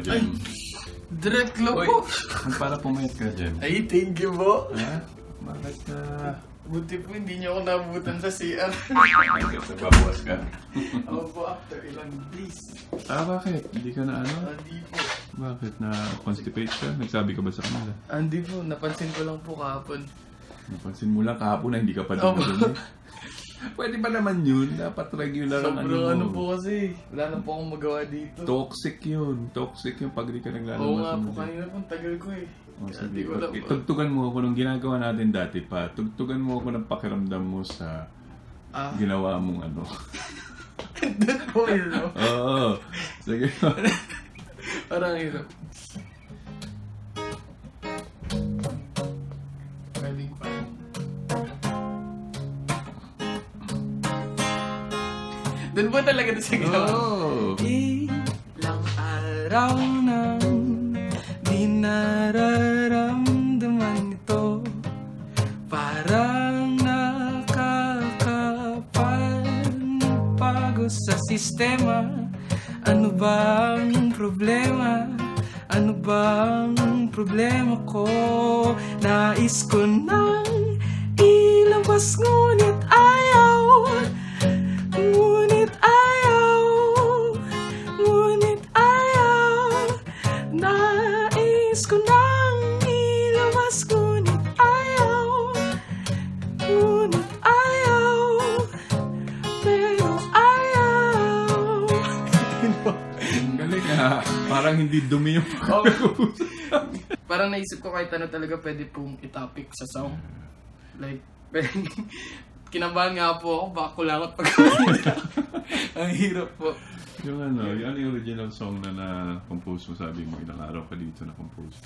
Jem. Direct low po. Para pumayat ka, Jem. Ay, thank you po. Ha? Bakit Buti po, hindi niyo ako nabutan sa CR. nababawas ka? Ako po, after ilang days. Bakit? Hindi ka na ano? Hindi po. Bakit? Na-constipate ka? Nagsabi ka ba sa kanila? Hindi po, napansin ko lang po kahapon. Napansin mo lang kahapon na hindi ka pa doon. Pwede pa naman yun. Dapat regular ang Sobrang ano po kasi. Wala na po akong magawa dito. Toxic yun. Toxic yung pag di ka naglalabas. Oo nga po, kanina po, tagal ko eh. Sige. Tugtugan mo ako nung ginagawa natin dati pa. Tugtugan mo ako ng pakiramdam mo sa ginawa mong ano. Doon po yun, no? Oo. Sige. Parang hirap. Pwedeng pa. Doon po talaga ito sa ginawa. Oo. Ilang araw nang di nararamdaman ito. Parang nakakapanibago sa sistema. Ano bang problema? Ano bang problema ko? Nais ko nang ilabas ngunit ayaw. Ngunit ayaw. Ngunit ayaw. Nais ko nang ilabas ngunit ayaw. Ngunit ayaw. Pero ayaw. Ang galing ha. Parang hindi dumi yung Parang naisip ko kahit ano talaga pwede pong itopic sa song. Like, kinabahan nga po ako, baka kulangot pag ang hirap po. Yung ano, yung original song na na-compose mo, sabi mo, ilang araw ka dito na-compose.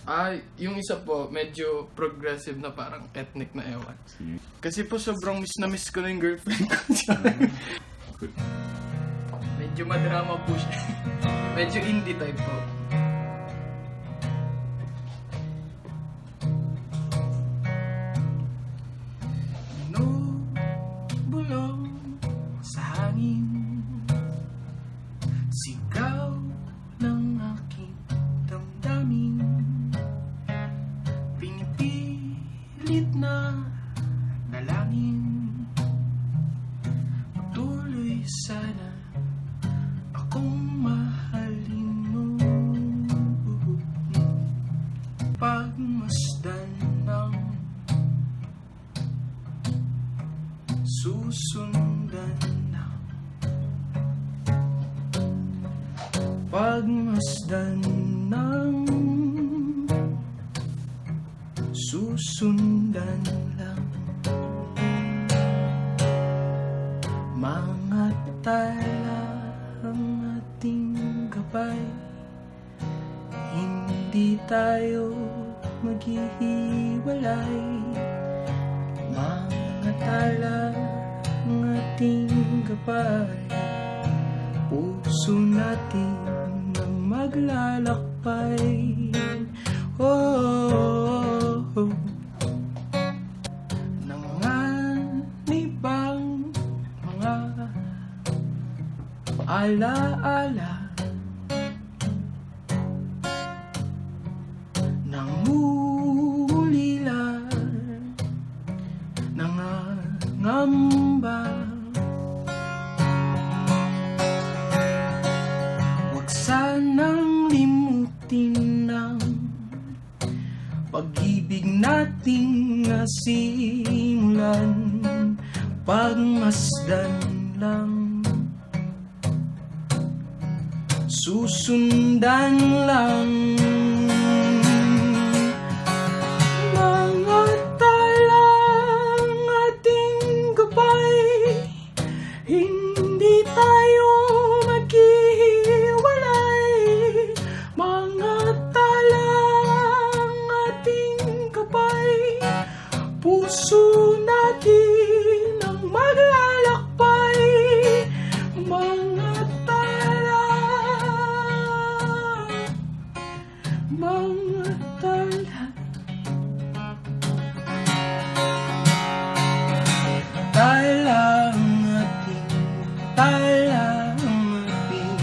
Yung isa po, medyo progressive na parang ethnic na ewan. Sige. Kasi po sobrang miss na miss ko na yung girlfriend ko. Medyo madrama po siya. Medyo indie type po. Bulong sa hangin, sigaw ng aking damdamin, pinipilit na dalangin, patuloy sana akong mahalin mo. Pagmasdan ng susundan na, pagmasdan ng susundan lang. Mga tala ang ating gabay, hindi tayo maghihiwalay. Mga tala ang ating gabay, puso natin ang maglalakbay. Oh, oh, oh. Nanganibang mga alaala, nangulila, nangangamba. Huwag sanang limutin ang pag-ibig nating nasimulan. Pagmasdan lang, susundan lang. Mga talang ating gabay, hindi tayo maghihiwalay. Mga talang ating gabay, puso natin ang maglalakbay. Mga tala, mga tala, talang ating, talang ating,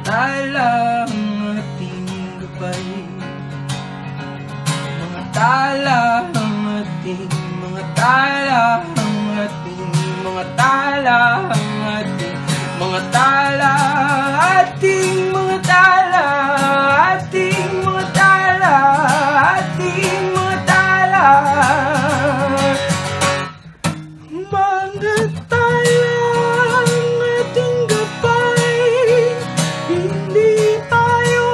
talang ating mga tala, ating mga tala, ating mga tala, ating mga tala. Mga tala, ating gabay, hindi tayo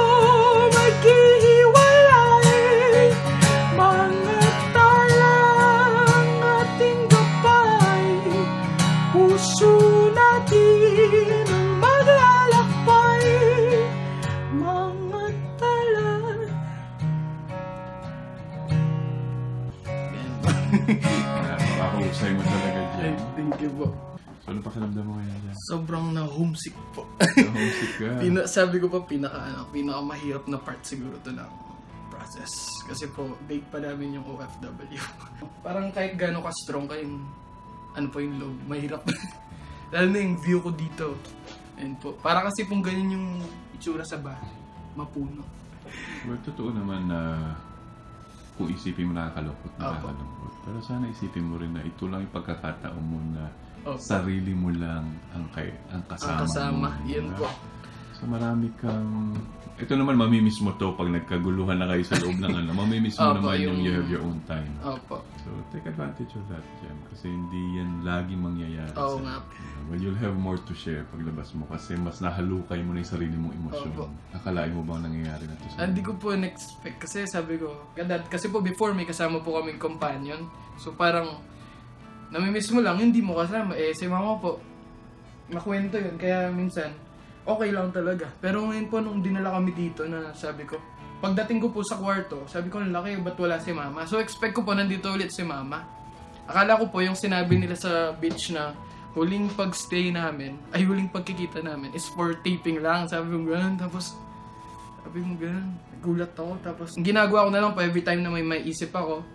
maghihiwalay. Mga tala, ating gabay, puso natin ang maglalakbay. Mga tala. Makakahusay mo talaga dyan. Thank you po. So, ano pakiramdam mo ngayon dyan? Sobrang na-homesick po. Homesick ka. Sabi ko pa, pinaka mahirap na part siguro to ng process. Kasi po, bake pa namin yung OFW. Parang kahit gano'n ka-strong kayong, ano po yung loob, mahirap. Lalo na yung view ko dito. Ayun po. Para kasi pong ganyan yung itsura sa bahay. Mapuno. Well, totoo naman na kung isipin mo nakakalungkot, nakakalungkot. Pero sana isipin mo rin na ito lang yung pagkakataon mo na sarili mo lang ang kasama. Ang kasama, mo. yan po. So marami kang... Ito naman, mamimiss mo to pag nagkaguluhan na kayo sa loob ng ano. Mamimiss mo naman yung you have your own time. Opo. So take advantage of that, Jem. Kasi hindi yan laging mangyayari. Oo nga. Well, you'll have more to share paglabas mo kasi mas nahalukay mo na yung sarili mong emosyon. Opo. Akalain mo bang nangyayari na to sa Hindi ko po in-expect kasi sabi ko, kasi po before may kasama po kaming companion. So parang namimiss mo lang, hindi mo kasama. Eh si mama po, makwento yun. Kaya minsan, okay lang talaga. Pero ngayon po nung dinala kami dito na sabi ko, pagdating ko po sa kwarto, sabi ko, laki, ba't wala si mama? So expect ko po nandito ulit si mama. Akala ko po yung sinabi nila sa beach na huling pagstay namin, ay huling pagkikita namin is for taping lang. Sabi ko gano'n, tapos sabi mo gano'n, nagulat ako. Tapos ginagawa ko na lang po every time na may isip ako,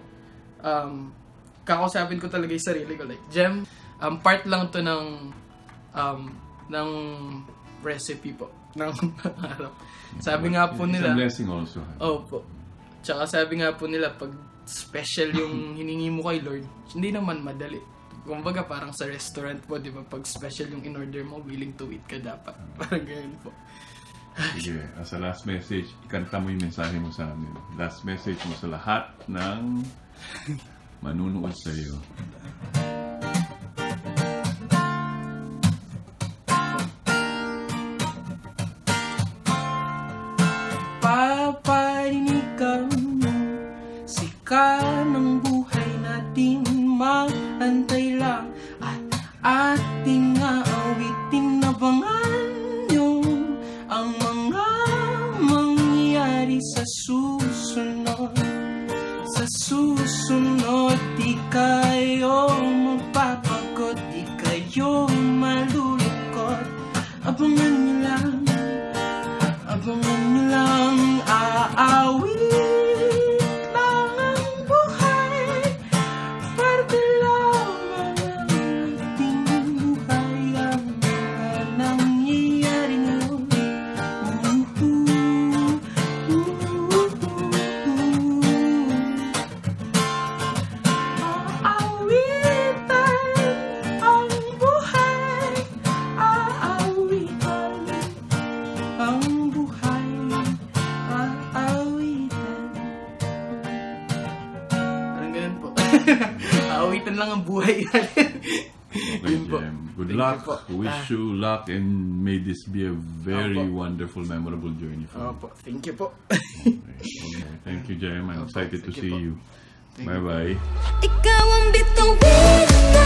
kakausapin ko talaga yung sarili ko. Like, Jem, part lang to ng recipe po ng pangarap. Sabi nga po nila, it's a blessing also. Opo. Tsaka sabi nga po nila, pag special yung hiningi mo kay Lord, hindi naman madali. Kumbaga parang sa restaurant po, di ba? Pag special yung in-order mo, willing to eat ka dapat. Parang ganyan po. Sige, as a last message, ikanta mo yung mensahe mo sa amin. Last message mo sa lahat ng manunood sa iyo. Paparinigan mo, sika ng buhay natin, mag-antay lang at ating aawitin. Abangan nyo ang mga mangyayari sa susunod. Sa susunod, di kayo mapapagod, di kayo malulungkot. Abangan nyo lang, abangan nyo lang, aawit lang ang buhay. Parte lamang ang ating buhay, ang mga nangyayari nun. Aawitan ang buhay, aawitan ang buhay, aawitan. Parang ganun po. Aawitan lang ang buhay. Okay, Jem. Good luck. Wish you luck and may this be a very wonderful, memorable journey for you. Opo, thank you po. Okay. Thank you, Jem. I'm excited to see you. Bye-bye. Ikaw ang bituin na